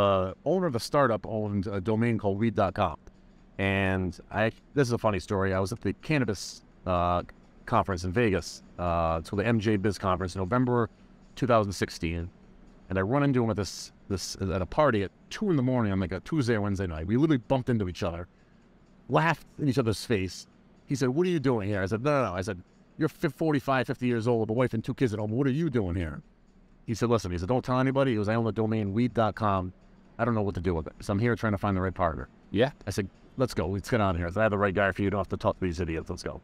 the owner of the startup owned a domain called weed.com. And this is a funny story. I was at the cannabis conference in Vegas, so the MJ Biz conference in November 2016. And I run into him at this at a party at 2 in the morning on like a Tuesday or Wednesday night. We literally bumped into each other, laughed in each other's face. He said, "What are you doing here?" I said, No. I said, "You're 45, 50 years old, a wife and 2 kids at home. What are you doing here?" He said, "Listen," he said, "don't tell anybody." He goes, "I own the domain weed.com. I don't know what to do with it. So I'm here trying to find the right partner." Yeah. I said, "Let's go. Let's get out of here. I have the right guy for you. You don't have to talk to these idiots. Let's go."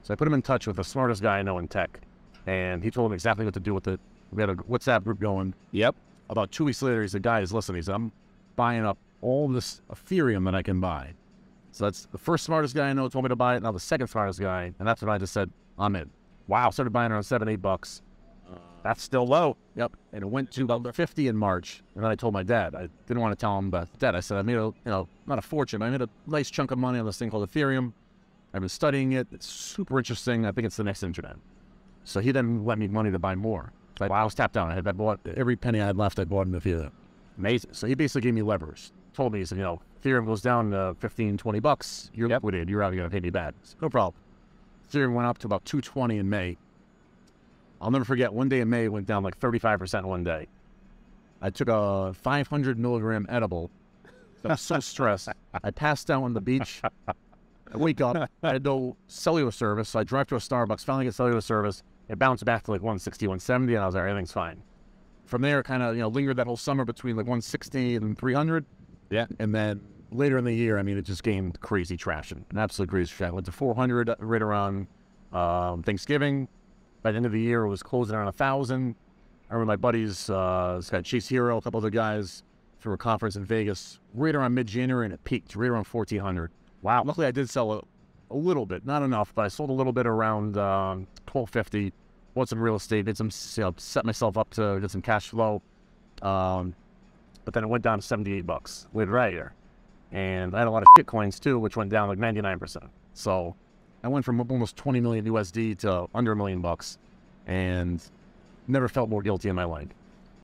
So I put him in touch with the smartest guy I know in tech. And he told him exactly what to do with it. We had a WhatsApp group going. Yep. About 2 weeks later, he said, "Guys, listen," he said, "I'm buying up all this Ethereum that I can buy." So that's the first smartest guy I know told me to buy it. Now the second smartest guy. And that's when I just said, "I'm in." Wow. Started buying around $7, $8. That's still low. Yep. And it went to about 50 in March. And then I told my dad. I didn't want to tell him, but Dad, I said, I made not a fortune, but I made a nice chunk of money on this thing called Ethereum. I've been studying it. It's super interesting. I think it's the next internet. So he then lent me money to buy more. So I was tapped out. I bought every penny I had left. I bought in Ethereum. Amazing. So he basically gave me levers. Told me, he said, Ethereum goes down to 15, 20 bucks. You're liquidated. You're out. You're going to pay me back. So, no problem. Ethereum went up to about 220 in May. I'll never forget, one day in May, it went down like 35% one day. I took a 500 milligram edible. I was so stressed. I passed out on the beach. I wake up. I had no cellular service. So I drive to a Starbucks, finally get cellular service. It bounced back to like 160, 170, and I was like, everything's fine. From there, kind of, lingered that whole summer between like 160 and 300. Yeah. And then later in the year, it just gained crazy traction. An absolute crazy traction. Went to 400 right around Thanksgiving. By the end of the year, it was closing around 1,000. I remember my buddies, this guy Chase Hero, a couple other guys, through a conference in Vegas, right around mid-January, and it peaked right around 1,400. Wow. Luckily, I did sell a little bit, not enough, but I sold a little bit around 1,250. Bought some real estate, did some, set myself up to get some cash flow. But then it went down to 78 bucks later right here. And I had a lot of shit coins too, which went down like 99%. So I went from almost 20 million USD to under $1 million bucks, and never felt more guilty in my life.